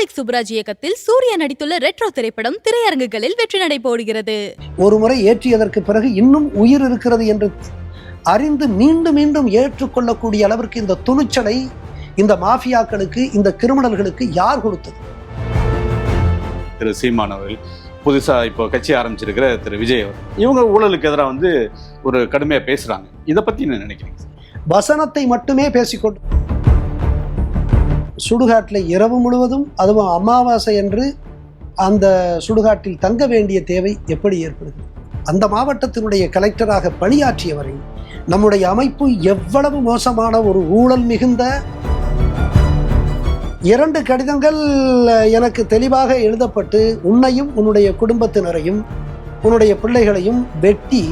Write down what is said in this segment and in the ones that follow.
கார்த்திக் சுப்ராஜ் இயக்கத்தில் சூர்யா நடித்துள்ள ரெட்ரோ திரைப்படம் திரையரங்குகளில் வெற்றி நடை போடுகிறது. ஒரு முறை ஏற்றியதற்கு பிறகு இன்னும் உயிர் இருக்கிறது என்று அறிந்து மீண்டும் மீண்டும் ஏற்றுக்கொள்ளக்கூடிய அளவிற்கு இந்த துணிச்சலை இந்த மாஃபியாக்களுக்கு, இந்த கிரிமினல்களுக்கு யார் கொடுத்தது? திரு சீமான் அவர்கள், புதுசா இப்போ கட்சி ஆரம்பிச்சிருக்கிற திரு விஜய் அவர், இவங்க ஊழலுக்கு எதிராக ஒரு கடுமையா பேசுறாங்க. இதை பத்தி என்ன நினைக்கிறீங்க? வசனத்தை மட்டுமே பேசிக்கொண்டு சுடுகாட்டில் இரவு முழுவதும், அதுவும் அமாவாசை என்று அந்த சுடுகாட்டில் தங்க வேண்டிய தேவை எப்படி ஏற்படுது? அந்த மாவட்டத்தினுடைய கலெக்டராக பணியாற்றியவரை நம்முடைய அமைப்பு எவ்வளவு மோசமான ஒரு ஊழல் மிகுந்த 2 கடிதங்கள் எனக்கு தெளிவாக எழுதப்பட்டு உன்னையும் உன்னுடைய குடும்பத்தினரையும் உன்னுடைய பிள்ளைகளையும் வெட்டி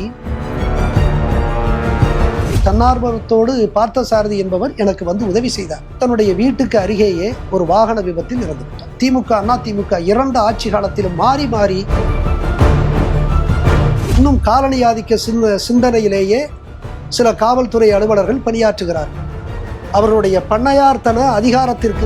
தன்னார்வத்தோடு பார்த்தசாரதி என்பவர் எனக்கு உதவி செய்தார். தன்னுடைய வீட்டுக்கு அருகேயே ஒரு வாகன விபத்தில் இறந்துவிட்டார். திமுக, அண்ணா திமுக 2 ஆட்சி காலத்திலும் மாறி மாறி இன்னும் காலனி ஆதிக்க சிந்தனையிலேயே சில காவல்துறை அலுவலர்கள் பணியாற்றுகிறார்கள். அவர்களுடைய பண்ணையார்த்தன அதிகாரத்திற்கு.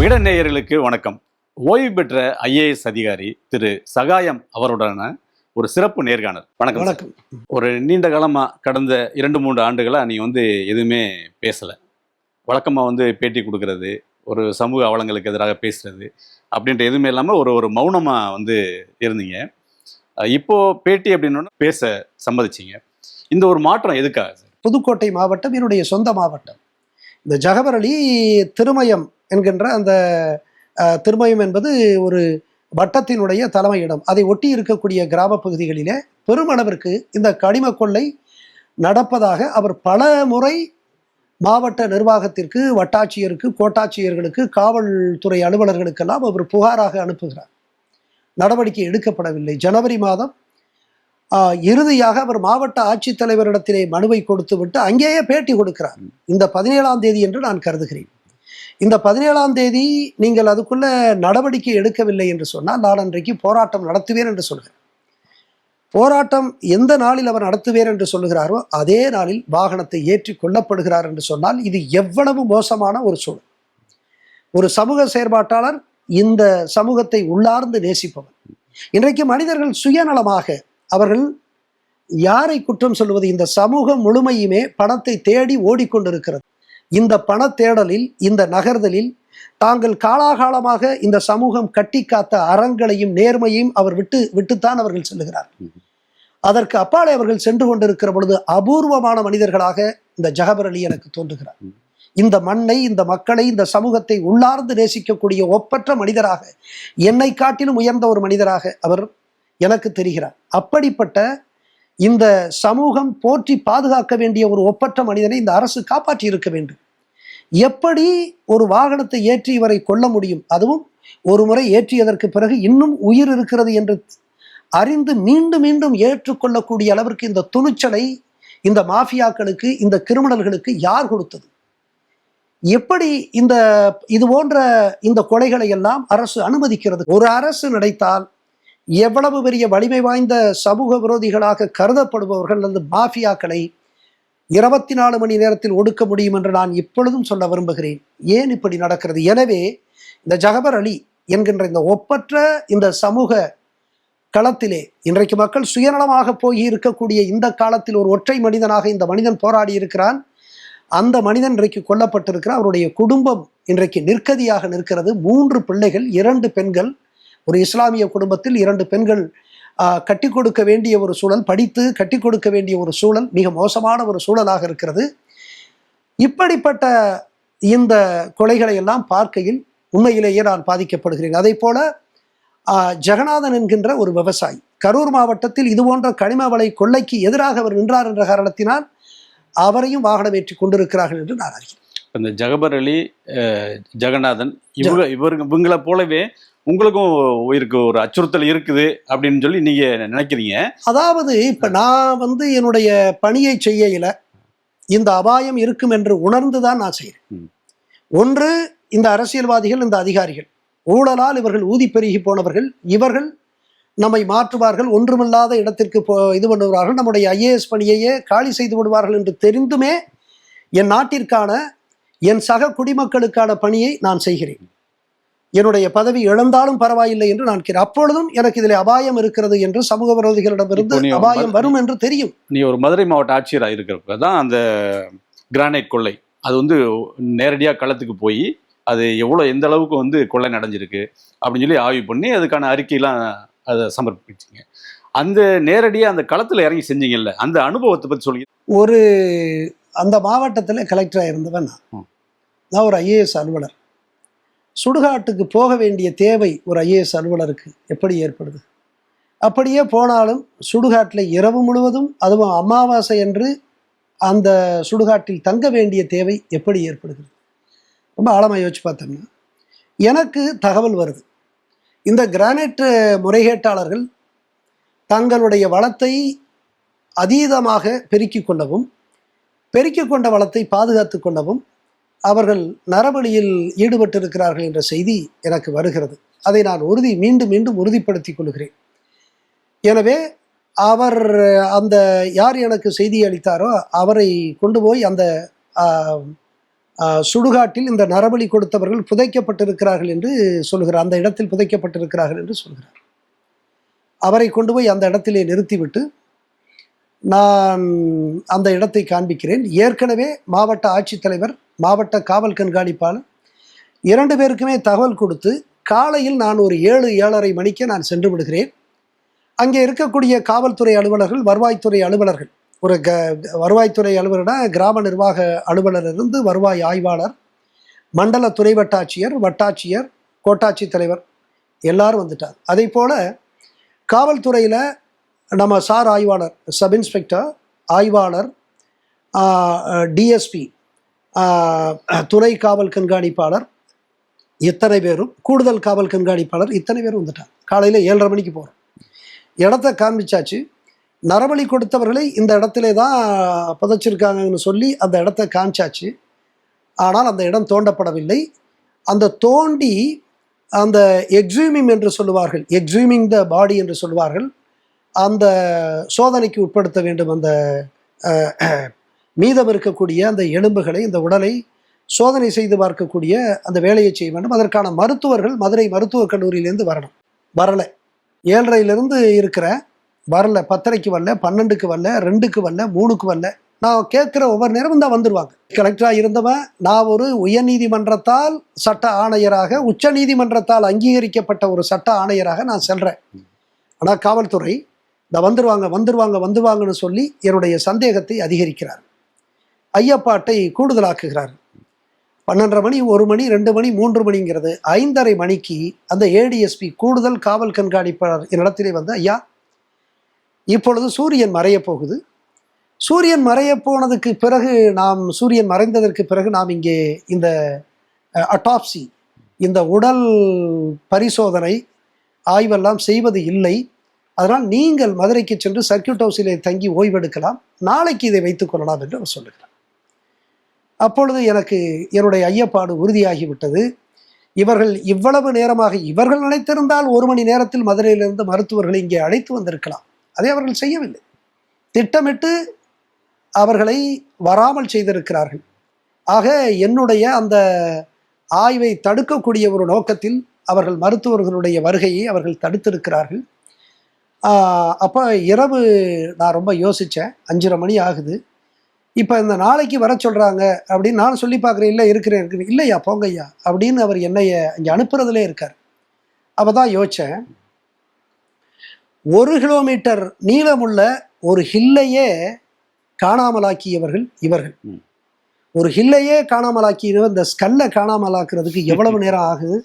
விகடநேயர்களுக்கு வணக்கம். ஓய்வு பெற்ற IAS அதிகாரி திரு சகாயம் அவருடன ஒரு சிறப்பு நேர்காணல். வணக்கம். வணக்கம். ஒரு நீண்ட காலமா கடந்த 2-3 ஆண்டுகளா நீங்க எதுவுமே பேசல. வழக்கமா பேட்டி கொடுக்கறது, ஒரு சமூக அவலங்களுக்கு எதிராக பேசுறது அப்படின்ற எதுவுமே இல்லாம ஒரு மௌனமா இருந்தீங்க. இப்போ பேட்டி அப்படின்னு பேச சம்மதிச்சிங்க. இந்த ஒரு மாற்றம் எதுக்காக? புதுக்கோட்டை மாவட்டம் என்னுடைய சொந்த மாவட்டம். இந்த ஜகபர் அலி திருமயம் என்கின்ற அந்த திருமயம் என்பது ஒரு வட்டத்தினுடைய தலைமையிடம். அதை ஒட்டி இருக்கக்கூடிய கிராம பகுதிகளிலே பெருமளவிற்கு இந்த கனிம கொள்ளை நடப்பதாக அவர் பல முறை மாவட்ட நிர்வாகத்திற்கு, வட்டாட்சியருக்கு, கோட்டாட்சியர்களுக்கு, காவல்துறை அலுவலர்களுக்கெல்லாம் அவர் புகாராக அனுப்புகிறார். நடவடிக்கை எடுக்கப்படவில்லை. ஜனவரி மாதம் இறுதியாக அவர் மாவட்ட ஆட்சித்தலைவரிடத்திலே மனுவை கொடுத்து விட்டு அங்கேயே பேட்டி கொடுக்கிறார். இந்த 17ஆம் தேதி என்று நான் கருதுகிறேன். இந்த 17ஆம் தேதி நீங்கள் அதுக்குள்ள நடவடிக்கை எடுக்கவில்லை என்று சொன்னால் நான் அன்றைக்கு போராட்டம் நடத்துவேன் என்று சொல்கிறேன். போராட்டம் எந்த நாளில் அவர் நடத்துவேன் என்று சொல்லுகிறாரோ அதே நாளில் வாகனத்தை ஏற்றி கொல்லப்படுகிறார் என்று சொன்னால் இது எவ்வளவு மோசமான ஒரு சூழல். ஒரு சமூக செயற்பாட்டாளர், இந்த சமூகத்தை உள்ளார்ந்து நேசிப்பவர். இன்றைக்கு மனிதர்கள் சுயநலமாக, அவர்கள் யாரை குற்றம் சொல்வது? இந்த சமூகம் முழுமையுமே பணத்தை தேடி ஓடிக்கொண்டிருக்கிறது. இந்த பண தேடலில், இந்த நகர்தலில் தாங்கள் காலாகாலமாக இந்த சமூகம் கட்டி காத்த அறங்களையும் நேர்மையையும் அவர் விட்டுத்தான் அவர்கள் செல்லுகிறார்கள். அதற்கு அப்பாலே அவர்கள் சென்று கொண்டிருக்கிற பொழுது அபூர்வமான மனிதர்களாக இந்த ஜகபர் அலி எனக்கு தோன்றுகிறார். இந்த மண்ணை, இந்த மக்களை, இந்த சமூகத்தை உள்ளார்ந்து நேசிக்கக்கூடிய ஒப்பற்ற மனிதராக, என்னை காட்டிலும் உயர்ந்த ஒரு மனிதராக அவர் எனக்கு தெரிகிறார். அப்படிப்பட்ட இந்த சமூகம் போற்றி பாதுகாக்க வேண்டிய ஒரு ஒப்பற்ற மனிதனை இந்த அரசு காப்பாற்றி இருக்க வேண்டும். எப்படி ஒரு வாகனத்தை ஏற்றி இவரை கொல்ல முடியும்? அதுவும் ஒரு முறை ஏற்றியதற்கு பிறகு இன்னும் உயிர் இருக்கிறது என்று அறிந்து மீண்டும் மீண்டும் ஏற்றுக்கொள்ளக்கூடிய அளவிற்கு இந்த துணிச்சலை இந்த மாஃபியாக்களுக்கு, இந்த கிரிமினல்களுக்கு யார் கொடுத்தது? எப்படி இது போன்ற இந்த கொலைகளை எல்லாம் அரசு அனுமதிக்கிறது? ஒரு அரசு நினைத்தால் எவ்வளவு பெரிய வலிமை வாய்ந்த சமூக விரோதிகளாக கருதப்படுபவர்கள் அந்த மாஃபியாக்களை 24 மணி நேரத்தில் ஒடுக்க முடியும் என்று நான் இப்பொழுதும் சொல்ல விரும்புகிறேன். ஏன் இப்படி நடக்கிறது? எனவே இந்த ஜகபர் அலி என்கின்ற இந்த ஒப்பற்ற இந்த சமூக களத்திலே இன்றைக்கு மக்கள் சுயநலமாக போய் இருக்கக்கூடிய இந்த காலத்தில் ஒரு ஒற்றை மனிதனாக இந்த மனிதன் போராடி இருக்கிறான். அந்த மனிதன் இன்றைக்கு கொல்லப்பட்டிருக்கிறார். அவருடைய குடும்பம் இன்றைக்கு நிற்கதியாக நிற்கிறது. 3 பிள்ளைகள், 2 பெண்கள். ஒரு இஸ்லாமிய குடும்பத்தில் 2 பெண்கள் கட்டி கொடுக்க வேண்டிய ஒரு சூழல், படித்து கட்டி கொடுக்க வேண்டிய ஒரு சூழல், மிக மோசமான ஒரு சூழலாக இருக்கிறது. இப்படிப்பட்ட இந்த கொலைகளை எல்லாம் பார்க்கையில் உண்மையிலேயே நான் பாதிக்கப்படுகிறேன். அதே போல ஜெகநாதன் என்கின்ற ஒரு விவசாயி கரூர் மாவட்டத்தில் இது போன்ற கனிம வளை கொள்ளைக்கு எதிராக அவர் நின்றார் என்ற காரணத்தினால் அவரையும் வாகனம் ஏற்றி கொண்டிருக்கிறார்கள் என்று நான் அறிகிறேன். இந்த ஜகபர் அலி, ஜெகநாதன் இவங்களை போலவே உங்களுக்கும் உயிருக்கு ஒரு அச்சுறுத்தல் இருக்குது அப்படின்னு சொல்லி நீங்க நினைக்கிறீங்க? அதாவது இப்ப நான் என்னுடைய பணியை செய்யல, இந்த அபாயம் இருக்கும் என்று உணர்ந்துதான் நான் செய்கிறேன். ஒன்று, இந்த அரசியல்வாதிகள், இந்த அதிகாரிகள் ஊழலால் இவர்கள் ஊதி பெருகி போனவர்கள், இவர்கள் நம்மை மாற்றுவார்கள், ஒன்றுமில்லாத இடத்திற்கு இது பண்ணுவார்கள், நம்முடைய IAS பணியையே காலி செய்து விடுவார்கள் என்று தெரிந்துமே என் நாட்டிற்கான, என் சக குடிமக்களுக்கான பணியை நான் செய்கிறேன். என்னுடைய பதவி இழந்தாலும் பரவாயில்லை என்று நான் அப்பொழுதும் எனக்கு இதில் அபாயம் இருக்கிறது என்று சமூக விரோதிகளிடமிருந்து இப்போ நீ அபாயம் வரும் என்று தெரியும். நீ ஒரு மதுரை மாவட்ட ஆட்சியராக இருக்கிறப்ப தான் அந்த கிரானைட் கொள்ளை அது வந்து நேரடியாக களத்துக்கு போய் அது எந்த அளவுக்கு வந்து கொள்ளை நடந்திருக்கு அப்படின்னு சொல்லி ஆய்வு பண்ணி அதுக்கான அறிக்கையெல்லாம் அதை சமர்ப்பிச்சிங்க. அந்த நேரடியாக அந்த களத்தில் இறங்கி செஞ்சீங்கல்ல, அந்த அனுபவத்தை பற்றி சொல்லி. அந்த மாவட்டத்தில் கலெக்டராக இருந்தவன் நான் ஒரு ஐஏஎஸ் அலுவலர். சுடுகாட்டுக்கு போக வேண்டிய தேவை ஒரு ஐஏஎஸ் அலுவலருக்கு எப்படி ஏற்படுது? அப்படியே போனாலும் சுடுகாட்டில் இரவு முழுவதும், அதுவும் அமாவாசை என்று அந்த சுடுகாட்டில் தங்க வேண்டிய தேவை எப்படி ஏற்படுகிறது? ரொம்ப ஆழமாக யோசிச்சு பார்த்தோம்னா எனக்கு தகவல் வருது, இந்த கிரானைட் முறைகேட்டாளர்கள் தங்களுடைய வளத்தை அதீதமாக பெருக்கிக் கொள்ளவும், பெருக்கிக் கொண்ட வளத்தை பாதுகாத்து கொள்ளவும் அவர்கள் நரபலியில் ஈடுபட்டிருக்கிறார்கள் என்ற செய்தி எனக்கு வருகிறது. அதை நான் மீண்டும் மீண்டும் உறுதிப்படுத்திக் கொள்கிறேன். எனவே அவர் அந்த யார் எனக்கு செய்தி அளித்தாரோ அவரை கொண்டு போய் அந்த சுடுகாட்டில் இந்த நரபலி கொடுத்தவர்கள் புதைக்கப்பட்டிருக்கிறார்கள் என்று சொல்கிறார். அந்த இடத்தில் புதைக்கப்பட்டிருக்கிறார்கள் என்று சொல்கிறார். அவரை கொண்டு போய் அந்த இடத்திலே நிறுத்திவிட்டு நான் அந்த இடத்தை காண்பிக்கிறேன். ஏற்கனவே மாவட்ட ஆட்சித்தலைவர், மாவட்ட காவல் கண்காணிப்பாளர் 2 பேருக்குமே தகவல் கொடுத்து காலையில் நான் ஒரு 7-7:30 மணிக்கு நான் சென்று விடுகிறேன். அங்கே இருக்கக்கூடிய காவல்துறை அலுவலர்கள், வருவாய்த்துறை அலுவலர்கள், ஒரு வருவாய்த்துறை அலுவலர்னா கிராம நிர்வாக அலுவலர் இருந்து வருவாய் ஆய்வாளர், மண்டல துறை வட்டாட்சியர், வட்டாட்சியர், கோட்டாட்சி தலைவர் எல்லாரும் வந்துட்டாங்க. அதே போல் காவல்துறையில் நம்ம சார் ஆய்வாளர், சப் இன்ஸ்பெக்டர், ஆய்வாளர், டிஎஸ்பி, துணை காவல் கண்காணிப்பாளர் இத்தனை பேரும், கூடுதல் காவல் கண்காணிப்பாளர் இத்தனை பேரும் வந்துட்டாங்க. காலையில் 7:30 மணிக்கு போகிறோம். இடத்த காண்பிச்சாச்சு. நரபலி கொடுத்தவர்களை இந்த இடத்துல தான் புதைச்சிருக்காங்கன்னு சொல்லி அந்த இடத்த காமிச்சாச்சு. ஆனால் அந்த இடம் தோண்டப்படவில்லை. அந்த தோண்டி அந்த எக்ஸூமிங் என்று சொல்லுவார்கள், எக்ஸூமிங் த பாடி என்று சொல்வார்கள், அந்த சோதனைக்கு உட்படுத்த வேண்டும். அந்த மீதம் இருக்கக்கூடிய அந்த எலும்புகளை, இந்த உடலை சோதனை செய்து பார்க்கக்கூடிய அந்த வேலையை செய்ய வேண்டும். அதற்கான மருத்துவர்கள் மதுரை மருத்துவக் கல்லூரியிலேருந்து வரணும். வரலை. 7:30 இருக்கிற வரல, 10:30 வரல, 12க்கு வரல, 2க்கு வரல, 3க்கு வரல. நான் கேட்குற ஒவ்வொரு நேரமும் தான் வந்துடுவாங்க. கலெக்டராக இருந்தவன் நான் ஒரு உயர்நீதிமன்றத்தால் சட்ட ஆணையராக, உச்ச நீதிமன்றத்தால் அங்கீகரிக்கப்பட்ட ஒரு சட்ட ஆணையராக நான் செல்கிறேன். ஆனால் காவல்துறை இந்த வந்துருவாங்கன்னு சொல்லி என்னுடைய சந்தேகத்தை அதிகரிக்கிறார். ஐயப்பாட்டை கூடுதலாக்குகிறார். 12:30 மணி, 1 மணி, 2 மணி, 3 மணிங்கிறது 5:30 மணிக்கு அந்த ஏடிஎஸ்பி கூடுதல் காவல் கண்காணிப்பாளர் என்னிடத்திலே வந்து, ஐயா இப்பொழுது சூரியன் மறைய போகுது. சூரியன் மறைய போனதுக்கு பிறகு சூரியன் மறைந்ததற்கு பிறகு நாம் இங்கே இந்த அட்டாப்சி, இந்த உடல் பரிசோதனை ஆய்வெல்லாம் செய்வது இல்லை. அதனால் நீங்கள் மதுரைக்கு சென்று சர்க்கியூட் ஹவுஸிலே தங்கி ஓய்வெடுக்கலாம், நாளைக்கு இதை வைத்துக் கொள்ளலாம் என்று அவர் சொல்லுகிறார். அப்பொழுது எனக்கு என்னுடைய ஐயப்பாடு உறுதியாகிவிட்டது. இவர்கள் இவ்வளவு நேரமாக, இவர்கள் நினைத்திருந்தால் 1 மணி நேரத்தில் மதுரையிலிருந்து மருத்துவர்களை இங்கே அழைத்து வந்திருக்கலாம். அதை அவர்கள் செய்யவில்லை. திட்டமிட்டு அவர்களை வராமல் செய்திருக்கிறார்கள். ஆக என்னுடைய அந்த ஆய்வை தடுக்கக்கூடிய ஒரு நோக்கத்தில் அவர்கள் மருத்துவர்களுடைய வருகையை அவர்கள் தடுத்திருக்கிறார்கள். அப்போ இரவு நான் ரொம்ப யோசித்தேன். 5:30 மணி ஆகுது. இப்போ இந்த நாளைக்கு வர சொல்கிறாங்க அப்படின்னு நான் சொல்லி பார்க்குறேன். இல்லை இருக்கிறேன். இல்லையா போங்கய்யா அப்படின்னு அவர் என்னைய இங்கே அனுப்புறதுலே இருக்கார். அப்போ தான் யோசித்தேன், 1 கிலோமீட்டர் நீளமுள்ள ஒரு ஹில்லையே காணாமலாக்கியவர்கள் இவர்கள். ஒரு ஹில்லையே காணாமலாக்கியவர் இந்த ஸ்கல்லை காணாமலாக்குறதுக்கு எவ்வளவு நேரம் ஆகுது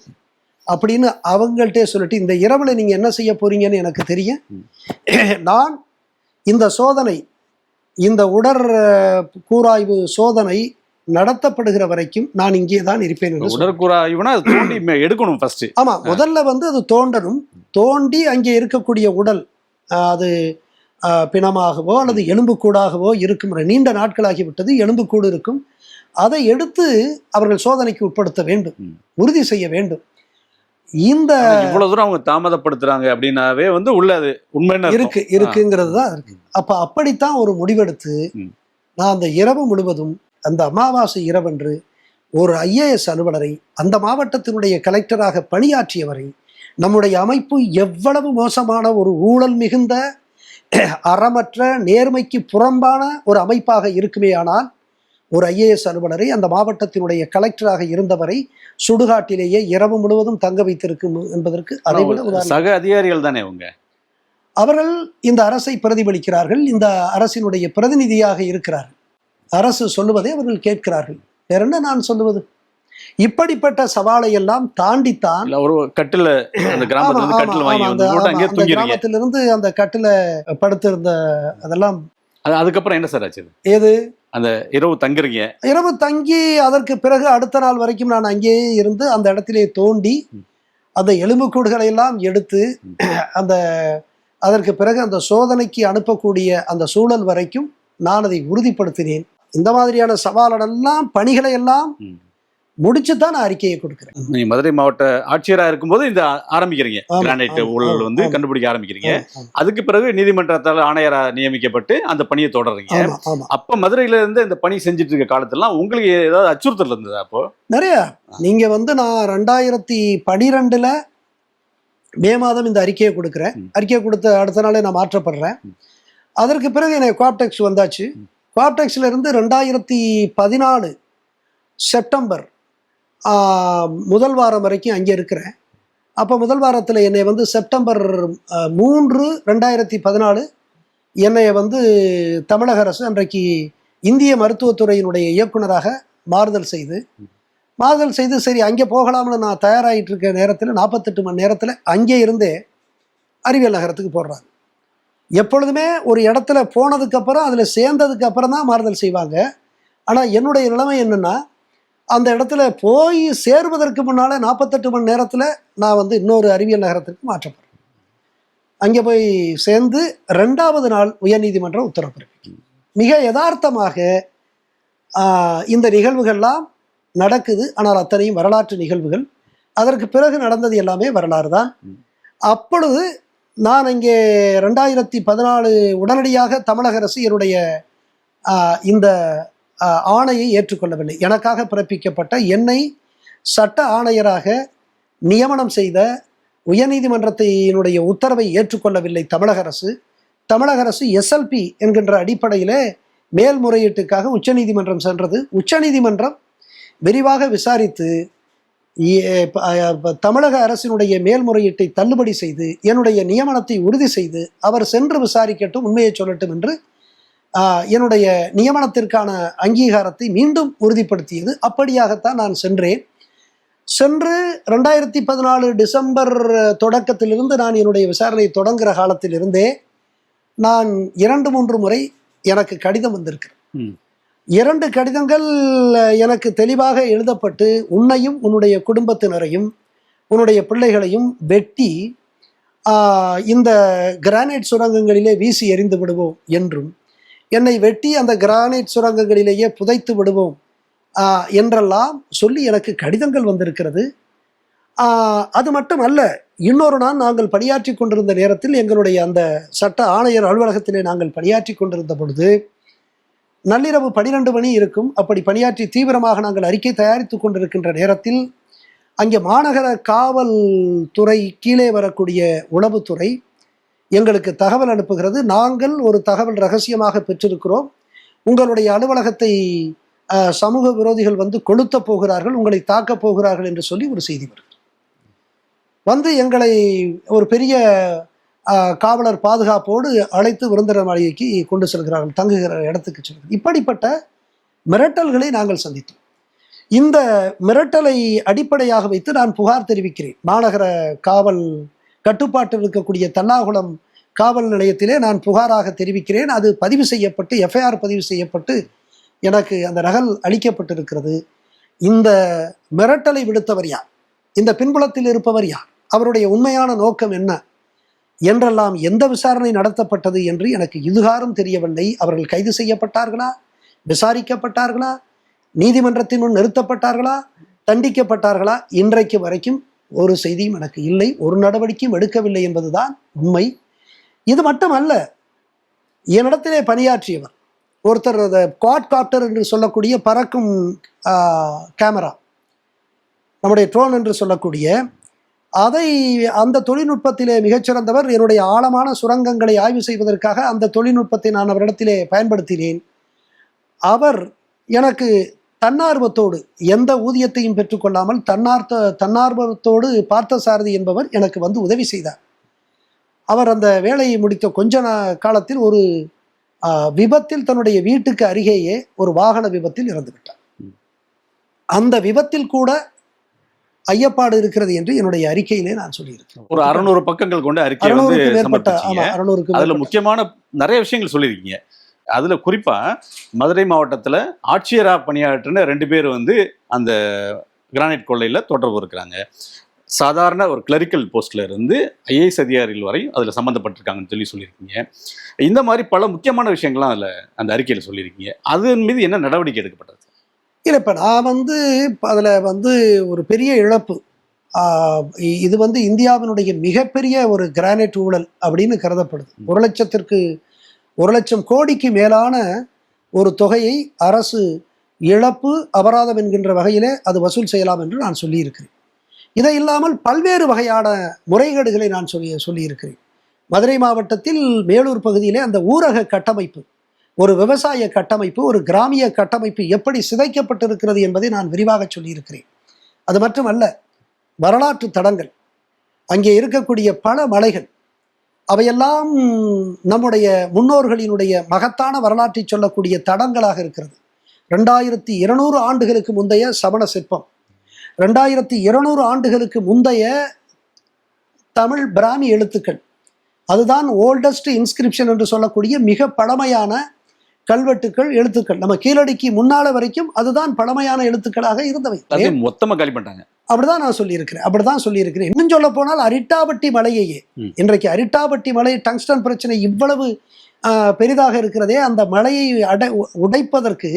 அப்படின்னு அவங்கள்ட்டே சொல்லிட்டு, இந்த இரவுல நீங்கள் என்ன செய்ய போறீங்கன்னு எனக்கு தெரியும். நான் இந்த சோதனை, இந்த உடற் கூராய்வு சோதனை நடத்தப்படுகிற வரைக்கும் நான் இங்கே தான் இருப்பேன். உடற்கூராய்வுனா எடுக்கணும் ஃபர்ஸ்ட். ஆமா, முதல்ல வந்து அது தோண்டணும். தோண்டி அங்கே இருக்கக்கூடிய உடல், அது பிணமாகவோ அல்லது எலும்புக்கூடாகவோ இருக்கும். நீண்ட நாட்களாகிவிட்டது, எலும்புக்கூடு இருக்கும். அதை எடுத்து அவர்கள் சோதனைக்கு உட்படுத்த வேண்டும், உறுதி செய்ய வேண்டும். இந்த இவ்வளவு தூரம் அவங்க தாமதப்படுத்துறாங்க அப்படின்னாவே வந்து உள்ள அது உண்மையான இருக்குங்கிறது தான் இருக்கு. அப்ப அப்படித்தான் ஒரு முடிவெடுத்து நான் அந்த இரவு முழுவதும், அந்த அமாவாசை இரவன்று ஒரு ஐஏஎஸ் அலுவலரை, அந்த மாவட்டத்தினுடைய கலெக்டராக பணியாற்றியவரை, நம்முடைய அமைப்பு எவ்வளவு மோசமான ஒரு ஊழல் மிகுந்த அறமற்ற நேர்மைக்கு புறம்பான ஒரு அமைப்பாக இருக்குமே ஆனால் ஒரு ஐஏஎஸ் அலுவலரை, அந்த மாவட்டத்தினுடைய கலெக்டராக இருந்தவரை சுடுகாட்டிலேயே இரவு முழுவதும் தங்க வைத்திருக்கும் என்பதற்கு அதைவிட உதாரணம். சக அதிகாரிகள் தானே அவங்க. அவர்கள் இந்த அரசை பிரதிபலிக்கிறார்கள், இந்த அரசினுடைய பிரதிநிதியாக இருக்கிறார்கள். அரசு சொல்லுவதை அவர்கள் கேட்கிறார்கள். வேற என்ன நான் சொல்லுவது? இப்படிப்பட்ட சவாலை எல்லாம் தாண்டித்தான் ஒரு கட்டில அந்த கிராமத்திலிருந்து கட்டில் வாங்கி வந்து போட்டு அங்கே அந்த தூங்கிடுறீங்க. கிராமத்திலிருந்து அந்த கட்டில படுத்திருந்த அதெல்லாம். அதுக்கப்புறம் என்ன சார் ஆச்சு? ஏது அந்த இரவு தங்குறீங்க? இரவு தங்கி அதற்கு பிறகு அடுத்த நாள் வரைக்கும் நான் அங்கேயே இருந்து அந்த இடத்திலே தோண்டி அந்த எலும்புக்கூடுகளை எல்லாம் எடுத்து அந்த அதற்கு பிறகு அந்த சோதனைக்கு அனுப்பக்கூடிய அந்த சூழல் வரைக்கும் நான் அதை உறுதிப்படுத்தினேன். இந்த மாதிரியான சவாலெல்லாம் பணிகளை எல்லாம் முடிச்சுதான் நான் அறிக்கையை கொடுக்கிறேன். நீங்க மதுரை மாவட்ட ஆட்சியராக இருக்கும்போது இந்த ஆரம்பிக்கிறீங்க, கிரானைட் ஊழல் வந்து கண்டுபிடிக்க ஆரம்பிக்கிறீங்க. அதுக்கு பிறகு நீதிமன்றத்தால் ஆணையரா நியமிக்கப்பட்டு அந்த பணியை தொடர்றீங்க. அப்ப மதுரையில இருந்து இந்த பணி செஞ்சுட்டு இருக்க காலத்துலாம் உங்களுக்கு ஏதாவது அச்சுறுத்தல் இருந்தது? அப்போ நிறைய. நீங்க வந்து நான் 2012 மே மாதம் இந்த அறிக்கையை கொடுக்குறேன். அறிக்கையை கொடுத்த அடுத்த நாளே நான் மாற்றப்படுறேன். அதற்கு பிறகு எனக்கு குவாப்டெக்ஸ் வந்தாச்சு. குவாப்டெக்ஸ்ல இருந்து 2014 செப்டம்பர் முதல் வாரம் வரைக்கும் அங்கே இருக்கிறேன். அப்போ முதல் வாரத்தில் என்னை வந்து செப்டம்பர் 3, 2014 என்னை வந்து தமிழக அரசு அன்றைக்கு இந்திய மருத்துவத்துறையினுடைய இயக்குனராக மாறுதல் செய்து சரி அங்கே போகலாம்னு நான் தயாராகிட்டு இருக்க நேரத்தில் 48 மணி நேரத்தில் அங்கே இருந்தே அறிவியல் நகரத்துக்கு போடுறாங்க. எப்பொழுதுமே ஒரு இடத்துல போனதுக்கப்புறம் அதில் சேர்ந்ததுக்கு அப்புறம் தான் மாறுதல் செய்வாங்க. ஆனால் என்னுடைய நிலைமை என்னென்னா, அந்த இடத்துல போய் சேருவதற்கு முன்னால் 48 மணி நேரத்தில் நான் வந்து இன்னொரு அறிவியல் நகரத்திற்கு மாற்றப்படுறேன். அங்கே போய் சேர்ந்து 2வது நாள் உயர்நீதிமன்றம் உத்தரவு பிறப்பிக்கும். மிக யதார்த்தமாக இந்த நிகழ்வுகள்லாம் நடக்குது. ஆனால் அத்தனையும் வரலாற்று நிகழ்வுகள். அதற்கு பிறகு நடந்தது எல்லாமே வரலாறு தான். அப்பொழுது நான் இங்கே 2014 உடனடியாக தமிழக அரசு என்னுடைய இந்த ஆணையை ஏற்றுக்கொள்ளவில்லை. எனக்காக பிறப்பிக்கப்பட்ட, என்னை சட்ட ஆணையராக நியமனம் செய்த உயர்நீதிமன்றத்தினுடைய உத்தரவை ஏற்றுக்கொள்ளவில்லை தமிழக அரசு. தமிழக அரசு SLP என்கின்ற அடிப்படையில் மேல்முறையீட்டுக்காக உச்சநீதிமன்றம் சென்றது. உச்சநீதிமன்றம் விரிவாக விசாரித்து தமிழக அரசினுடைய மேல்முறையீட்டை தள்ளுபடி செய்து என்னுடைய நியமனத்தை உறுதி செய்து அவர் சென்று விசாரிக்கட்டும், உண்மையை சொல்லட்டும் என்று என்னுடைய நியமனத்திற்கான அங்கீகாரத்தை மீண்டும் உறுதிப்படுத்தியது. அப்படியாகத்தான் நான் சென்று 2014 டிசம்பர் தொடக்கத்திலிருந்து நான் என்னுடைய விசாரணையை தொடங்குகிற காலத்திலிருந்தே நான் 2-3 முறை எனக்கு கடிதம் வந்திருக்கிறேன். 2 கடிதங்கள் எனக்கு தெளிவாக எழுதப்பட்டு, உன்னையும் உன்னுடைய குடும்பத்தினரையும் உன்னுடைய பிள்ளைகளையும் வெட்டி இந்த கிரானைட் சுரங்கங்களிலே வீசி எறிந்து விடுவோம் என்றும், என்னை வெட்டி அந்த கிரானைட் சுரங்கங்களிலேயே புதைத்து விடுவோம் என்றெல்லாம் சொல்லி எனக்கு கடிதங்கள் வந்திருக்கிறது. அது மட்டும் அல்ல, இன்னொரு நாள் நாங்கள் பணியாற்றி கொண்டிருந்த நேரத்தில் எங்களுடைய அந்த சட்ட ஆணையர் அலுவலகத்திலே நாங்கள் பணியாற்றி கொண்டிருந்த பொழுது நள்ளிரவு 12 மணி இருக்கும். அப்படி பணியாற்றி தீவிரமாக நாங்கள் அறிக்கை தயாரித்து கொண்டிருக்கின்ற நேரத்தில் அங்கே மாநகர காவல்துறை கீழே வரக்கூடிய உளவுத்துறை எங்களுக்கு தகவல் அனுப்புகிறது. நாங்கள் ஒரு தகவல் ரகசியமாக பெற்றிருக்கிறோம், உங்களுடைய அலுவலகத்தை சமூக விரோதிகள் வந்து கொளுத்த போகிறார்கள், உங்களை தாக்கப் போகிறார்கள் என்று சொல்லி ஒரு செய்தி வந்து எங்களை ஒரு பெரிய காவலர் பாதுகாப்போடு அழைத்து விருந்தினர் மாளிகைக்கு கொண்டு செல்கிறார்கள், தங்குகிற இடத்துக்கு செல்கிறார்கள். இப்படிப்பட்ட மிரட்டல்களை நாங்கள் சந்தித்தோம். இந்த மிரட்டலை அடிப்படையாக வைத்து நான் புகார் தெரிவிக்கிறேன். மாநகர காவல் கட்டுப்பாட்டில் இருக்கக்கூடிய தல்லாகுளம் காவல் நிலையத்திலே நான் புகாராக தெரிவிக்கிறேன். அது பதிவு செய்யப்பட்டு FIR பதிவு செய்யப்பட்டு எனக்கு அந்த நகல் அளிக்கப்பட்டிருக்கிறது. இந்த மிரட்டலை விடுத்தவர் யார், இந்த பின்புலத்தில் இருப்பவர் யார், அவருடைய உண்மையான நோக்கம் என்ன என்றெல்லாம் எந்த விசாரணை நடத்தப்பட்டது என்று எனக்கு இதுகாரும் தெரியவில்லை. அவர்கள் கைது செய்யப்பட்டார்களா, விசாரிக்கப்பட்டார்களா, நீதிமன்றத்தின் முன் நிறுத்தப்பட்டார்களா, தண்டிக்கப்பட்டார்களா, இன்றைக்கு வரைக்கும் ஒரு செய்தியும் எனக்கு இல்லை, ஒரு நடவடிக்கையும் எடுக்கவில்லை என்பதுதான் உண்மை. இது மட்டுமல்ல, என்னிடத்திலே பணியாற்றியவர் ஒருத்தர் அந்த குவாட் காப்டர் என்று சொல்லக்கூடிய பறக்கும் கேமரா, நம்முடைய ட்ரோன் என்று சொல்லக்கூடிய அந்த தொழில்நுட்பத்திலே மிகச்சிறந்தவர். என்னுடைய ஆழமான சுரங்கங்களை ஆய்வு செய்வதற்காக அந்த தொழில்நுட்பத்தை நான் அவரிடத்திலே பயன்படுத்தினேன். அவர் எனக்கு தன்னார்வத்தோடு, எந்த ஊதியத்தையும் பெற்றுக்கொள்ளாமல் தன்னார்வத்தோடு பார்த்தசாரதி என்பவர் எனக்கு வந்து உதவி செய்தார். அவர் அந்த வேலையை முடித்த கொஞ்ச காலத்தில் ஒரு விபத்தில், தன்னுடைய வீட்டுக்கு அருகேயே ஒரு வாகன விபத்தில் இறந்து விட்டார். அந்த விபத்தில் கூட ஐயப்பாடு இருக்கிறது என்று என்னுடைய அறிக்கையிலே நான் சொல்லியிருக்கேன். ஒரு 600 பக்கங்கள் கொண்ட அறிக்கை வந்து சமர்ப்பிச்சீங்க. அதுல முக்கியமான நிறைய விஷயங்கள் சொல்லியிருக்கீங்க. அதுல குறிப்பா மதுரை மாவட்டத்துல ஆட்சியரா பணியாற்றின 2 பேர் வந்து அந்த கிரானைட் கொள்ளையில தொடர்பு இருக்கிறாங்க. சாதாரண ஒரு கிளரிக்கல் போஸ்ட்ல இருந்து ஐஏஎஸ் அதிகாரிகள் வரை அதுல சம்மந்தப்பட்டிருக்காங்கன்னு சொல்லியிருக்கீங்க. இந்த மாதிரி பல முக்கியமான விஷயங்கள்லாம் அதுல அந்த அறிக்கையில சொல்லியிருக்கீங்க. அதன் மீது என்ன நடவடிக்கை எடுக்கப்பட்டது? இல்லை, இப்போ நான் வந்து அதில் வந்து ஒரு பெரிய இழப்பு, இது வந்து இந்தியாவினுடைய மிகப்பெரிய ஒரு கிரானைட் ஊழல் அப்படின்னு கருதப்படுது. 1,00,000 கோடிக்கு மேலான ஒரு தொகையை அரசு இழப்பு அபராதம் என்கின்ற வகையிலே அது வசூல் செய்யலாம் என்று நான் சொல்லியிருக்கிறேன். இதை இல்லாமல் பல்வேறு வகையான முறைகேடுகளை நான் சொல்லியிருக்கிறேன். மதுரை மாவட்டத்தில் மேலூர் பகுதியிலே அந்த ஊரக கட்டமைப்பு, ஒரு விவசாய கட்டமைப்பு, ஒரு கிராமிய கட்டமைப்பு எப்படி சிதைக்கப்பட்டிருக்கிறது என்பதை நான் விரிவாக சொல்லியிருக்கிறேன். அது மட்டுமல்ல, வரலாற்று தடங்கள், அங்கே இருக்கக்கூடிய பல மலைகள், அவையெல்லாம் நம்முடைய முன்னோர்களினுடைய மகத்தான வரலாற்றை சொல்லக்கூடிய தடங்களாக இருக்கிறது. 2200 ஆண்டுகளுக்கு முந்தைய சமண சிற்பம், 2200 ஆண்டுகளுக்கு முந்தைய தமிழ் பிராமி எழுத்துக்கள், அதுதான் ஓல்டஸ்ட் இன்ஸ்கிரிப்ஷன் என்று சொல்லக்கூடிய மிக பழமையான கல்வெட்டுக்கள், எழுத்துக்கள். நம்ம கீழடிக்கு முன்னால வரைக்கும் அதுதான் பழமையான எழுத்துக்களாக இருந்தவை. மொத்தமா காலி பண்ணிட்டாங்க. அப்படிதான் நான் சொல்லியிருக்கிறேன். இன்னும் சொல்ல போனால் அரிட்டாபட்டி மலையையே, இன்றைக்கு அரிட்டாபட்டி மலை டங்ஸ்டன் பிரச்சனை இவ்வளவு பெரிதாக இருக்கிறதே, அந்த மலையை உடைப்பதற்கு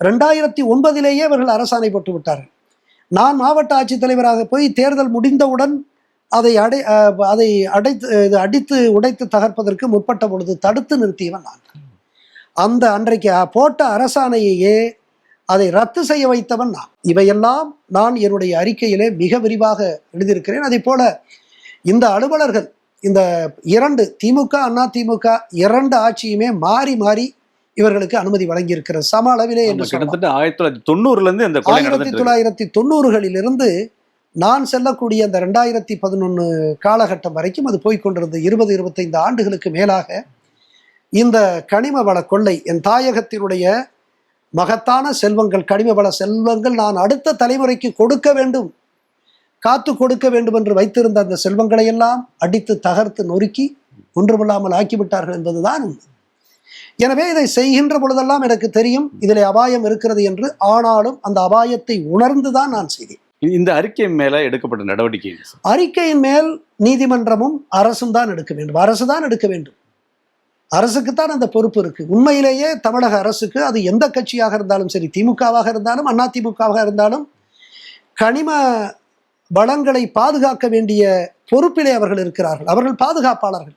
2009 அவர்கள் அரசாணை போட்டு விட்டார்கள். நான் மாவட்ட ஆட்சித்தலைவராக போய் தேர்தல் முடிந்தவுடன் அதை அடித்து உடைத்து தகர்ப்பதற்கு முற்பட்ட பொழுது தடுத்து நிறுத்தியவன் நான். அந்த அன்றைக்கு போட்ட அரசாணையையே அதை ரத்து செய்ய வைத்தவன் நான். இவையெல்லாம் நான் என்னுடைய அறிக்கையிலே மிக விரிவாக எழுதியிருக்கிறேன். அதே போல இந்த அலுவலர்கள், இந்த 2 திமுக அதிமுக 2 ஆட்சியுமே மாறி மாறி இவர்களுக்கு அனுமதி வழங்கியிருக்கிற சம அளவிலே என்று கிட்டத்தட்ட 1990களிலிருந்து நான் செல்லக்கூடிய அந்த 2011 காலகட்டம் வரைக்கும் அது போய்கொண்டிருந்த 20-25 ஆண்டுகளுக்கு மேலாக இந்த கனிம வள கொள்ளை, என் தாயகத்தினுடைய மகத்தான செல்வங்கள், கனிம வள செல்வங்கள் நான் அடுத்த தலைமுறைக்கு கொடுக்க வேண்டும், காத்து கொடுக்க வேண்டும் என்று வைத்திருந்த அந்த செல்வங்களை எல்லாம் அடித்து தகர்த்து நொறுக்கி ஒன்றுமில்லாமல் ஆக்கிவிட்டார்கள் என்பதுதான் உண்மை. எனவே இதை செய்கின்ற பொழுதெல்லாம் எனக்கு தெரியும் இதில் அபாயம் இருக்கிறது என்று. ஆனாலும் அந்த அபாயத்தை உணர்ந்துதான் நான் செய்தேன். இந்த அறிக்கை மேல எடுக்கப்பட்ட நடவடிக்கை, அறிக்கையின் மேல் நீதிமன்றமும் அரசும் தான் எடுக்க வேண்டும். அரசுதான் எடுக்க வேண்டும். அரசுக்குத்தான் அந்த பொறுப்பு இருக்கு. உண்மையிலேயே தமிழக அரசுக்கு, அது எந்த கட்சியாக இருந்தாலும் சரி, திமுகவாக இருந்தாலும் அதிமுகவாக இருந்தாலும், கனிம வளங்களை பாதுகாக்க வேண்டிய பொறுப்பிலே அவர்கள் இருக்கிறார்கள். அவர்கள் பாதுகாப்பாளர்கள்.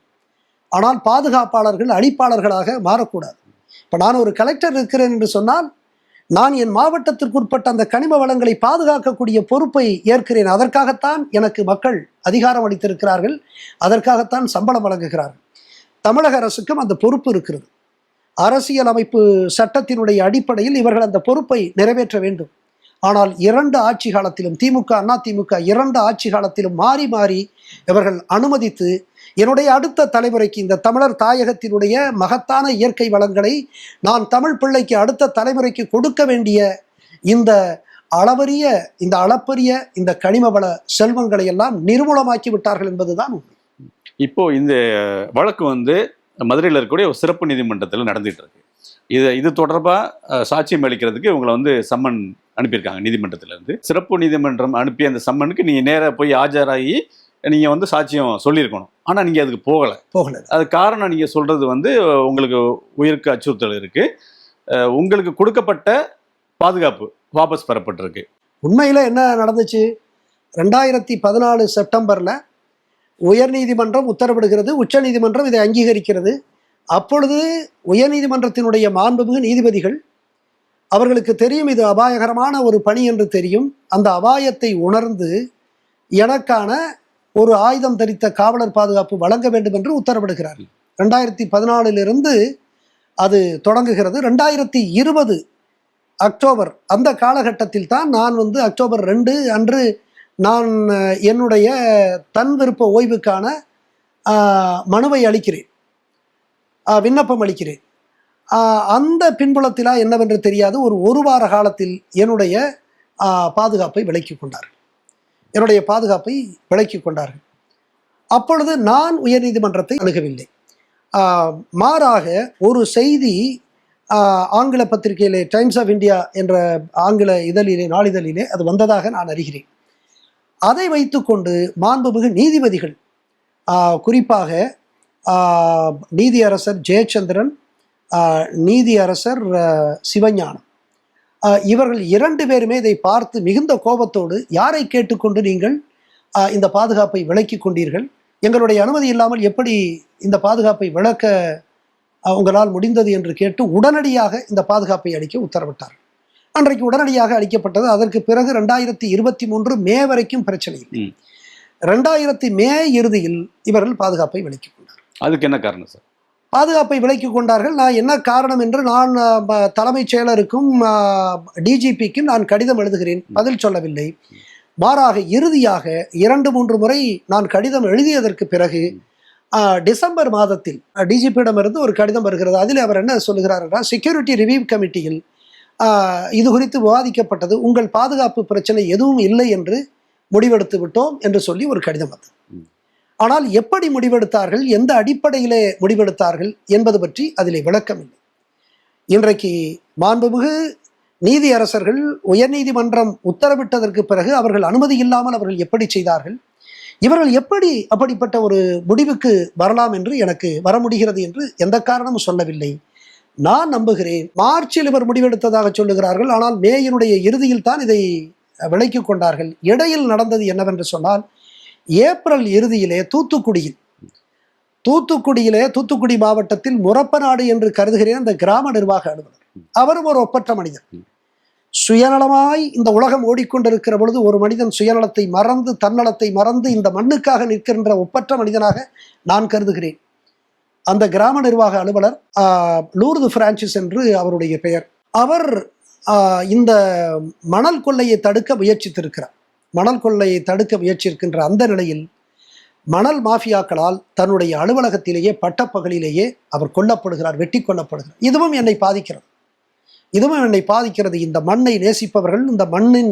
ஆனால் பாதுகாப்பாளர்கள் அழிப்பாளர்களாக மாறக்கூடாது. இப்போ நான் ஒரு கலெக்டர் இருக்கிறேன் என்று சொன்னால், நான் என் மாவட்டத்திற்குட்பட்ட அந்த கனிம வளங்களை பாதுகாக்கக்கூடிய பொறுப்பை ஏற்கிறேன். அதற்காகத்தான் எனக்கு மக்கள் அதிகாரம் அளித்திருக்கிறார்கள், அதற்காகத்தான் சம்பளம் வழங்குகிறார்கள். தமிழக அரசுக்கும் அந்த பொறுப்பு இருக்கிறது. அரசியல் அமைப்பு சட்டத்தினுடைய அடிப்படையில் இவர்கள் அந்த பொறுப்பை நிறைவேற்ற வேண்டும். ஆனால் 2 ஆட்சி காலத்திலும், திமுக அதிமுக 2 ஆட்சி காலத்திலும் மாறி மாறி இவர்கள் அனுமதித்து என்னுடைய அடுத்த தலைமுறைக்கு, இந்த தமிழர் தாயகத்தினுடைய மகத்தான இயற்கை வளங்களை நான் தமிழ் பிள்ளைக்கு, அடுத்த தலைமுறைக்கு கொடுக்க வேண்டிய இந்த அளப்பரிய இந்த கனிம வள செல்வங்களை எல்லாம் நிர்மூலமாக்கி விட்டார்கள் என்பதுதான் உண்மை. இப்போ இந்த வழக்கு வந்து மதுரையில் இருக்கக்கூடிய ஒரு சிறப்பு நீதிமன்றத்தில் நடந்துட்டு இருக்கு. இது தொடர்பாக சாட்சியம் அளிக்கிறதுக்கு இவங்களை வந்து சம்மன் அனுப்பியிருக்காங்க நீதிமன்றத்திலேருந்து. சிறப்பு நீதிமன்றம் அனுப்பிய அந்த சம்மனுக்கு நீங்கள் நேராக போய் ஆஜராகி நீங்கள் வந்து சாட்சியம் சொல்லியிருக்கணும். ஆனால் நீங்கள் அதுக்கு போகலை. அது காரணம் நீங்கள் சொல்கிறது வந்து உங்களுக்கு உயிருக்கு அச்சுறுத்தல் இருக்குது, உங்களுக்கு கொடுக்கப்பட்ட பாதுகாப்பு வாபஸ் பெறப்பட்டிருக்கு. உண்மையில் என்ன நடந்துச்சு? 2014 செப்டம்பரில் உயர்நீதிமன்றம் உத்தரவிடுகிறது, உச்ச நீதிமன்றம் இதை அங்கீகரிக்கிறது. அப்பொழுது உயர்நீதிமன்றத்தினுடைய மாண்புமிகு நீதிபதிகள், அவர்களுக்கு தெரியும் இது அபாயகரமான ஒரு பணி என்று தெரியும், அந்த அபாயத்தை உணர்ந்து எனக்கான ஒரு ஆயுதம் தரித்த காவலர் பாதுகாப்பு வழங்க வேண்டும் என்று உத்தரவிடுகிறார். 2014 அது தொடங்குகிறது. 2020 அக்டோபர் அந்த காலகட்டத்தில் தான் நான் அக்டோபர் 2 அன்று நான் என்னுடைய தன் விருப்ப ஓய்வுக்கான மனுவை அளிக்கிறேன், விண்ணப்பம் அளிக்கிறேன். அந்த பின்புலத்திலா என்னவென்று தெரியாது, ஒரு வார காலத்தில் என்னுடைய பாதுகாப்பை விலக்கிக் கொண்டார்கள். அப்பொழுது நான் உயர்நீதிமன்றத்தை அணுகவில்லை. மாறாக ஒரு செய்தி ஆங்கில பத்திரிகையிலே, டைம்ஸ் ஆஃப் இந்தியா என்ற ஆங்கில நாளிதழிலே அது வந்ததாக நான் அறிகிறேன். அதை வைத்துக்கொண்டு மாண்புமிகு நீதிபதிகள், குறிப்பாக நீதியரசர் ஜெயச்சந்திரன், நீதியரசர் சிவஞானம், இவர்கள் 2 பேருமே இதை பார்த்து மிகுந்த கோபத்தோடு, யாரை கேட்டுக்கொண்டு நீங்கள் இந்த பாதுகாப்பை விலக்கிக் கொண்டீர்கள், எங்களுடைய அனுமதி இல்லாமல் எப்படி இந்த பாதுகாப்பை விலக்க உங்களால் முடிந்தது என்று கேட்டு உடனடியாக இந்த பாதுகாப்பை அளிக்க உத்தரவிட்டார். அன்றைக்கு உடனடியாக அளிக்கப்பட்டது. அதற்கு பிறகு 2023 மே வரைக்கும் பிரச்சனை இல்லை. 2000 மே இறுதியில் இவர்கள் பாதுகாப்பை விலக்கிக் கொண்டார். அதுக்கு என்ன காரணம் சார்? பாதுகாப்பை விலக்கிக் கொண்டார்கள். நான் என்ன காரணம் என்று நான் தலைமைச் செயலருக்கும் டிஜிபிக்கும் நான் கடிதம் எழுதுகிறேன், பதில் சொல்லவில்லை. மாறாக இறுதியாக 2-3 முறை நான் கடிதம் எழுதியதற்கு பிறகு டிசம்பர் மாதத்தில் டிஜிபியிடமிருந்து ஒரு கடிதம் வருகிறது. அதில் அவர் என்ன சொல்லுகிறார் என்றால், செக்யூரிட்டி ரிவ்யூ கமிட்டியில் இது குறித்து விவாதிக்கப்பட்டது, உங்கள் பாதுகாப்பு பிரச்சனை எதுவும் இல்லை என்று முடிவெடுத்து விட்டோம் என்று சொல்லி ஒரு கடிதம் வந்தது. ஆனால் எப்படி முடிவெடுத்தார்கள், எந்த அடிப்படையிலே முடிவெடுத்தார்கள் என்பது பற்றி அதிலே விளக்கம் இல்லை. இன்றைக்கு மாண்புமிகு நீதியரசர்கள் உயர்நீதிமன்றம் உத்தரவிட்டதற்கு பிறகு அவர்கள் அனுமதி இல்லாமல் அவர்கள் எப்படி செய்தார்கள், இவர்கள் எப்படி அப்படிப்பட்ட ஒரு முடிவுக்கு வரலாம் என்று, எனக்கு வர முடிகிறது என்று எந்த காரணமும் சொல்லவில்லை. நான் நம்புகிறேன், மார்ச்சில் இவர் முடிவெடுத்ததாக சொல்லுகிறார்கள், ஆனால் மேயினுடைய இறுதியில் தான் இதை விலக்கிக் கொண்டார்கள். இடையில் நடந்தது என்னவென்று சொன்னால், ஏப்ரல் இறுதியிலே தூத்துக்குடி மாவட்டத்தில் முரப்பநாடு என்று கருதுகிறேன் அந்த கிராம நிர்வாக அலுவலர், அவரும் ஒரு ஒப்பற்ற மனிதன். சுயநலமாய் இந்த உலகம் ஓடிக்கொண்டிருக்கிற பொழுது ஒரு மனிதன் சுயநலத்தை மறந்து, தன்னலத்தை மறந்து இந்த மண்ணுக்காக நிற்கின்ற ஒப்பற்ற மனிதனாக நான் கருதுகிறேன். அந்த கிராம நிர்வாக அலுவலர் லூர்து பிரான்சிஸ் என்று அவருடைய பெயர். அவர் இந்த மணல் கொள்ளையை தடுக்க முயற்சித்திருக்கின்ற அந்த நிலையில் மணல் மாஃபியாக்களால் தன்னுடைய அலுவலகத்திலேயே பட்டப்பகலிலேயே அவர் கொல்லப்படுகிறார், வெட்டி கொல்லப்படுகிறார். இதுவும் என்னை பாதிக்கிறது. இந்த மண்ணை நேசிப்பவர்கள், இந்த மண்ணின்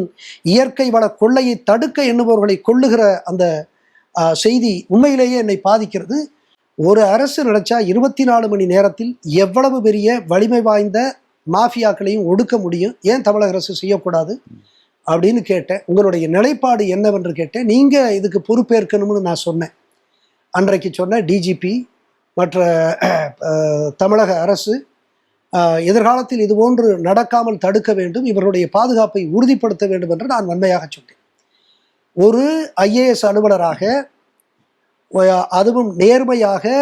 இயற்கை வள கொள்ளையை தடுக்க எண்ணுபவர்களை கொள்ளுகிற அந்த செய்தி உண்மையிலேயே என்னை பாதிக்கிறது. ஒரு அரசு நினைச்சா 24 மணி நேரத்தில் எவ்வளவு பெரிய வலிமை வாய்ந்த மாஃபியாக்களையும் ஒடுக்க முடியும், ஏன் தமிழக அரசு செய்யக்கூடாது அப்படின்னு கேட்டேன். உங்களுடைய நிலைப்பாடு என்னவென்று கேட்டேன். நீங்கள் இதுக்கு பொறுப்பேற்கணும்னு நான் சொன்னேன். அன்றைக்கு சொன்ன டிஜிபி மற்ற தமிழக அரசு எதிர்காலத்தில் இதுபோன்று நடக்காமல் தடுக்க வேண்டும், இவருடைய பாதுகாப்பை உறுதிப்படுத்த வேண்டும் என்று நான் வன்மையாக சொன்னேன். ஒரு IAS அலுவலராக, அதுவும் நேர்மையாக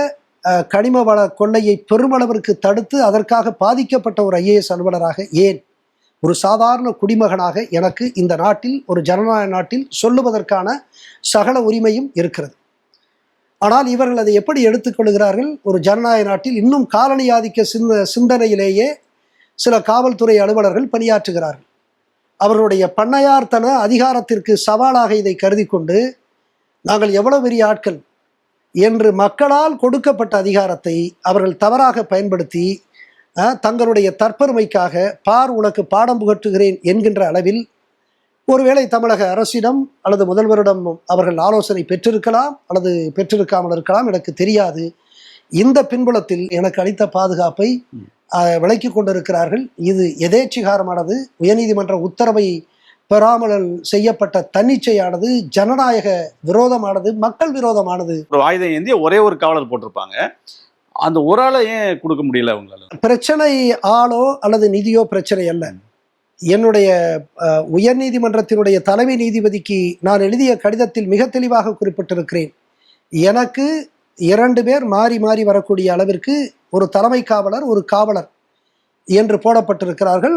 கனிம வள கொள்ளையை பெருமளவிற்கு தடுத்து அதற்காக பாதிக்கப்பட்ட ஒரு IAS அலுவலராக, ஏன் ஒரு சாதாரண குடிமகனாக எனக்கு இந்த நாட்டில், ஒரு ஜனநாயக நாட்டில் சொல்லுவதற்கான சகல உரிமையும் இருக்கிறது. ஆனால் இவர்கள் அதை எப்படி எடுத்துக்கொள்கிறார்கள்? ஒரு ஜனநாயக நாட்டில் இன்னும் காலனி ஆதிக்க சிந்தனையிலேயே சில காவல்துறை அலுவலர்கள் பணியாற்றுகிறார்கள். அவர்களுடைய பண்ணையார்த்தன அதிகாரத்திற்கு சவாலாக இதை கருதி கொண்டு, நாங்கள் எவ்வளவு பெரிய ஆட்கள் என்று மக்களால் கொடுக்கப்பட்ட அதிகாரத்தை அவர்கள் தவறாக பயன்படுத்தி தங்களுடைய தற்பெருமைக்காக, பார் உனக்கு பாடம் புகட்டுகிறேன் என்கின்ற அளவில் ஒருவேளை தமிழக அரசிடம் அல்லது முதல்வரிடம் அவர்கள் ஆலோசனை பெற்றிருக்கலாம் அல்லது பெற்றிருக்காமல் இருக்கலாம், எனக்கு தெரியாது. இந்த பின்புலத்தில் எனக்கு அளித்த பாதுகாப்பை விலக்கி கொண்டிருக்கிறார்கள். இது எதேச்சிகாரமானது, உயர்நீதிமன்ற உத்தரவை பெறாமல் செய்யப்பட்ட தன்னிச்சையானது, ஜனநாயக விரோதமானது, மக்கள் விரோதமானது. ஒரு ஆயுதம் ஏந்திய ஒரே ஒரு காவலர் போட்டிருப்பாங்க, அந்த ஒரு ஆளை ஏன் கொடுக்க முடியல அவங்களால? பிரச்சனை ஆளோ அல்லது நிதியோ பிரச்சனை அல்ல. என்னுடைய உயர்நீதிமன்றத்தினுடைய தலைமை நீதிபதிக்கு நான் எழுதிய கடிதத்தில் மிக தெளிவாக குறிப்பிட்டிருக்கிறேன். எனக்கு 2 பேர் மாறி மாறி வரக்கூடிய அளவிற்கு ஒரு தலைமை காவலர், ஒரு காவலர் என்று போடப்பட்டிருக்கிறார்கள்.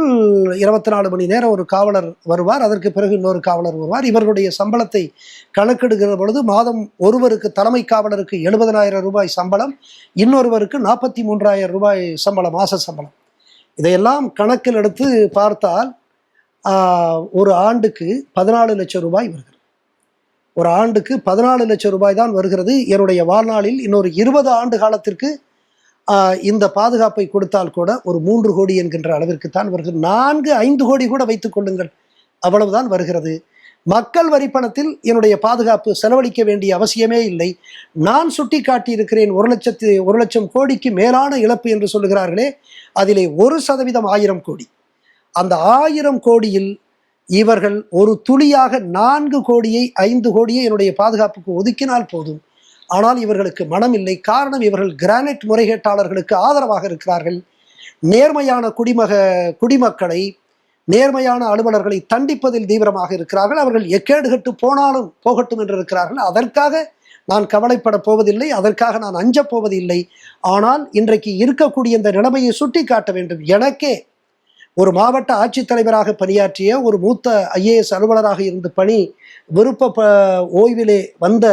24 மணி நேரம் ஒரு காவலர் வருவார், அதற்கு பிறகு இன்னொரு காவலர் வருவார். இவர்களுடைய சம்பளத்தை கணக்கெடுக்கிற பொழுது மாதம் ஒருவருக்கு, தலைமை காவலருக்கு 70,000 ரூபாய் சம்பளம், இன்னொருவருக்கு 43,000 ரூபாய் சம்பளம், மாச சம்பளம். இதையெல்லாம் கணக்கில் எடுத்து பார்த்தால் ஒரு ஆண்டுக்கு 14 லட்சம் ரூபாய் வருகிறது. ஒரு ஆண்டுக்கு 14 லட்சம் ரூபாய் தான் வருகிறது. என்னுடைய வாழ்நாளில் இன்னொரு 20 ஆண்டு காலத்திற்கு இந்த பாதுகாப்பை கொடுத்தால் கூட ஒரு 3 கோடி என்கின்ற அளவிற்கு தான் வருகிறது. 4-5 கோடி கூட வைத்துக் கொள்ளுங்கள், அவ்வளவுதான் வருகிறது. மக்கள் வரிப்பணத்தில் என்னுடைய பாதுகாப்பு செலவழிக்க வேண்டிய அவசியமே இல்லை. நான் சுட்டி காட்டியிருக்கிறேன் 1 லட்சம் கோடிக்கு மேலான இழப்பு என்று சொல்லுகிறார்களே, அதிலே 1% 1000 கோடி. அந்த 1000 கோடியில் இவர்கள் ஒரு துளியாக 4 கோடியை 5 கோடியை என்னுடைய பாதுகாப்புக்கு ஒதுக்கினால் போதும். ஆனால் இவர்களுக்கு மனம் இல்லை. காரணம், இவர்கள் கிரானைட் முறைகேட்டாளர்களுக்கு ஆதரவாக இருக்கிறார்கள். நேர்மையான குடிமக்களை, நேர்மையான அலுவலர்களை தண்டிப்பதில் தீவிரமாக இருக்கிறார்கள். அவர்கள் எக்கேடுகட்டு போனாலும் போகட்டும் என்று இருக்கிறார்கள். அதற்காக நான் கவலைப்பட போவதில்லை, அதற்காக நான் அஞ்சப் போவதில்லை. ஆனால் இன்றைக்கு இருக்கக்கூடிய இந்த நிலைமையை சுட்டி காட்ட வேண்டும். எனக்கே ஒரு மாவட்ட ஆட்சித்தலைவராக பணியாற்றிய ஒரு மூத்த IAS அலுவலராக இருந்து விருப்ப ஓய்விலே வந்த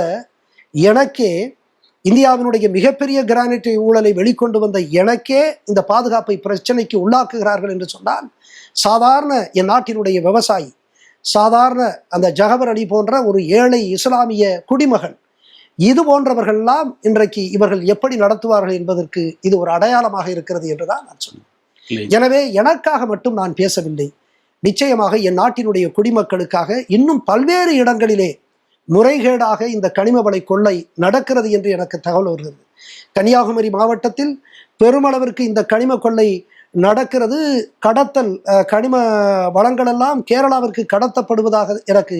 எனக்கே, இந்தியாவினுடைய மிகப்பெரிய கிரானைட் ஊழலை வெளிக்கொண்டு வந்த எனக்கே இந்த பாதுகாப்பை பிரச்சனைக்கு உள்ளாக்குகிறார்கள் என்று சொன்னால், சாதாரண என் நாட்டினுடைய விவசாயி, சாதாரண அந்த ஜகபர் அலி போன்ற ஒரு ஏழை இஸ்லாமிய குடிமகன், இது போன்றவர்கள்லாம் இன்றைக்கு இவர்கள் எப்படி நடத்துவார்கள் என்பதற்கு இது ஒரு அடையாளமாக இருக்கிறது என்றுதான் நான் சொன்னேன். எனவே எனக்காக மட்டும் நான் பேசவில்லை. நிச்சயமாக என் நாட்டினுடைய குடிமக்களுக்காக இன்னும் பல்வேறு இடங்களிலே முறைகேடாக இந்த கனிம வள கொள்ளை நடக்கிறது என்று எனக்கு தகவல் வருகிறது. கன்னியாகுமரி மாவட்டத்தில் பெருமளவிற்கு இந்த கனிம கொள்ளை நடக்கிறது. கடத்தல், கனிம வளங்கள் எல்லாம் கேரளாவிற்கு கடத்தப்படுவதாக எனக்கு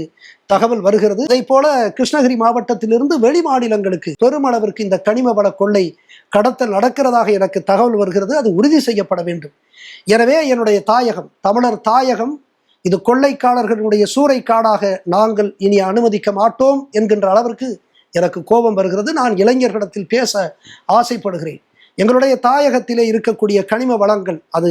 தகவல் வருகிறது. இதே போல கிருஷ்ணகிரி மாவட்டத்திலிருந்து வெளி மாநிலங்களுக்கு பெருமளவிற்கு இந்த கனிம வள கொள்ளை கடத்தல் நடக்கிறதாக எனக்கு தகவல் வருகிறது. அது உறுதி செய்யப்பட வேண்டும். எனவே என்னுடைய தாயகம், தமிழர் தாயகம், இது கொள்ளைக்காரர்களுடைய சூறைக்காடாக நாங்கள் இனி அனுமதிக்க மாட்டோம் என்கின்ற அளவிற்கு எனக்கு கோபம் வருகிறது. நான் இளைஞர்களிடத்தில் பேச ஆசைப்படுகிறேன். எங்களுடைய தாயகத்திலே இருக்கக்கூடிய கனிம வளங்கள், அது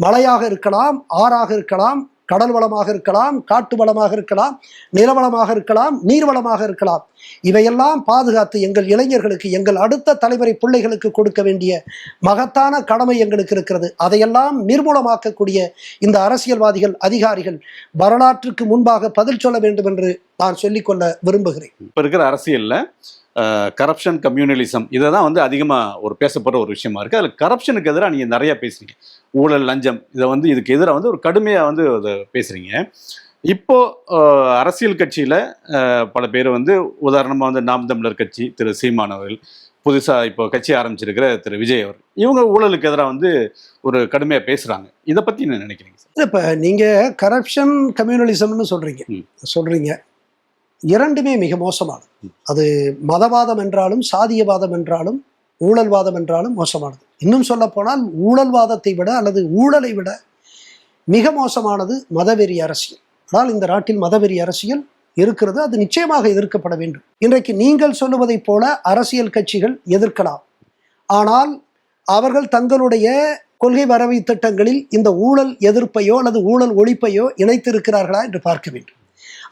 மலையாக இருக்கலாம், ஆறாக இருக்கலாம், கடல் வளமாக இருக்கலாம், காட்டு வளமாக இருக்கலாம், நிலவளமாக இருக்கலாம், நீர்வளமாக இருக்கலாம். இவையெல்லாம் பாதுகாத்து எங்கள் இளைஞர்களுக்கு, எங்கள் அடுத்த தலைமுறை பிள்ளைகளுக்கு கொடுக்க வேண்டிய மகத்தான கடமை எங்களுக்கு இருக்கிறது. அதையெல்லாம் நிர்மூலமாக்கக்கூடிய இந்த அரசியல்வாதிகள், அதிகாரிகள் வரலாற்றுக்கு முன்பாக பதில் சொல்ல வேண்டும் என்று நான் சொல்லிக்கொள்ள விரும்புகிறேன். இப்போ இருக்கிற அரசியல்ல கரப்ஷன், கம்யூனலிசம், இதை தான் வந்து அதிகமாக ஒரு பேசப்படுற ஒரு விஷயமா இருக்குது. அதில் கரப்ஷனுக்கு எதிராக நீங்கள் நிறையா பேசுறீங்க. ஊழல், லஞ்சம், இதை வந்து இதுக்கு எதிராக வந்து ஒரு கடுமையாக வந்து அதை பேசுகிறீங்க. இப்போது அரசியல் கட்சியில் பல பேர் வந்து, உதாரணமாக வந்து நாம் தமிழர் கட்சி திரு சீமான் அவர்கள், புதுசாக இப்போ கட்சி ஆரம்பிச்சிருக்கிற திரு விஜய் அவர், இவங்க ஊழலுக்கு எதிராக வந்து ஒரு கடுமையாக பேசுகிறாங்க. இதை பற்றி என்ன நினைக்கிறீங்க சார்? இப்போ நீங்கள் கரப்ஷன், கம்யூனலிசம்னு சொல்கிறீங்க. இரண்டுமே மிக மோசமானது. அது மதவாதம் என்றாலும், சாதியவாதம் என்றாலும், ஊழல்வாதம் என்றாலும் மோசமானது. இன்னும் சொல்ல போனால் ஊழல்வாதத்தை விட அல்லது ஊழலை விட மிக மோசமானது மதவெறி அரசியல். ஆனால் இந்த நாட்டில் மதவெறி அரசியல் இருக்கிறது. அது நிச்சயமாக எதிர்க்கப்பட வேண்டும். இன்றைக்கு நீங்கள் சொல்லுவதைப் போல அரசியல் கட்சிகள் எதிர்க்கலாம். ஆனால் அவர்கள் தங்களுடைய கொள்கை வரவு திட்டங்களில் இந்த ஊழல் எதிர்ப்பையோ அல்லது ஊழல் ஒழிப்பையோ இணைத்திருக்கிறார்களா என்று பார்க்க வேண்டும்.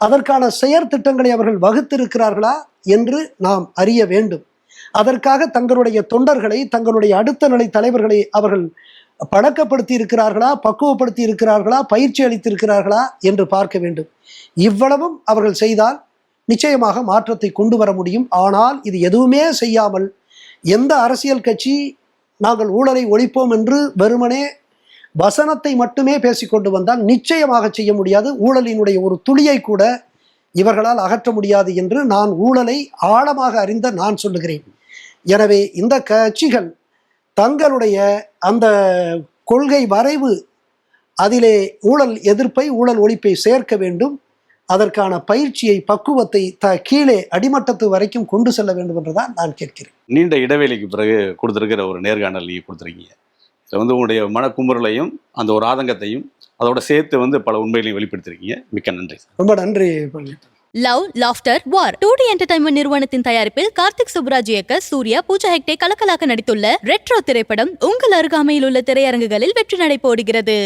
அதற்கான செயற்திட்டங்களை அவர்கள் வகுத்திருக்கிறார்களா என்று நாம் அறிய வேண்டும். அதற்காக தங்களுடைய தொண்டர்களை, தங்களுடைய அடுத்த நிலை தலைவர்களை அவர்கள் பழக்கப்படுத்தி இருக்கிறார்களா, பக்குவப்படுத்தி இருக்கிறார்களா, பயிற்சி அளித்திருக்கிறார்களா என்று பார்க்க வேண்டும். இவ்வளவும் அவர்கள் செய்தால் நிச்சயமாக மாற்றத்தை கொண்டு வர முடியும். ஆனால் இது எதுவுமே செய்யாமல் எந்த அரசியல் கட்சி நாங்கள் ஊழலை ஒழிப்போம் என்று வெறுமனே வசனத்தை மட்டுமே பேசிக்கொண்டு வந்தால் நிச்சயமாக செய்ய முடியாது. ஊழலினுடைய ஒரு துளியை கூட இவர்களால் அகற்ற முடியாது என்று நான் ஊழலை ஆழமாக அறிந்த நான் சொல்லுகிறேன். எனவே இந்த கட்சிகள் தங்களுடைய அந்த கொள்கை வரைவு, அதிலே ஊழல் எதிர்ப்பை, ஊழல் ஒழிப்பை சேர்க்க வேண்டும். அதற்கான பயிற்சியை, பக்குவத்தை கீழே அடிமட்டத்து வரைக்கும் கொண்டு செல்ல வேண்டும் என்றுதான் நான் கேட்கிறேன். நீண்ட இடைவேளைக்கு பிறகு கொடுத்திருக்கிற ஒரு நேர்காணல் நீங்கள் கொடுத்துருக்கீங்க. இதில் வந்து உங்களுடைய மனக்குமுறலையும் அந்த ஒரு ஆதங்கத்தையும் அதோட சேர்த்து வந்து பல உண்மைகளையும் வெளிப்படுத்திருக்கீங்க. மிக்க நன்றி. ரொம்ப நன்றி. லவ் லாஃப்டர் வார் 2D என்டர்டைன்மெண்ட் நிறுவனத்தின் தயாரிப்பில் கார்த்திக் சுப்ராஜ் இயக்க சூர்யா பூஜா ஹெக்டே கலக்கலாக நடித்துள்ள ரெட்ரோ திரைப்படம் உங்கள் அருகாமையில் உள்ள திரையரங்குகளில் வெற்றி நடை போடுகிறது.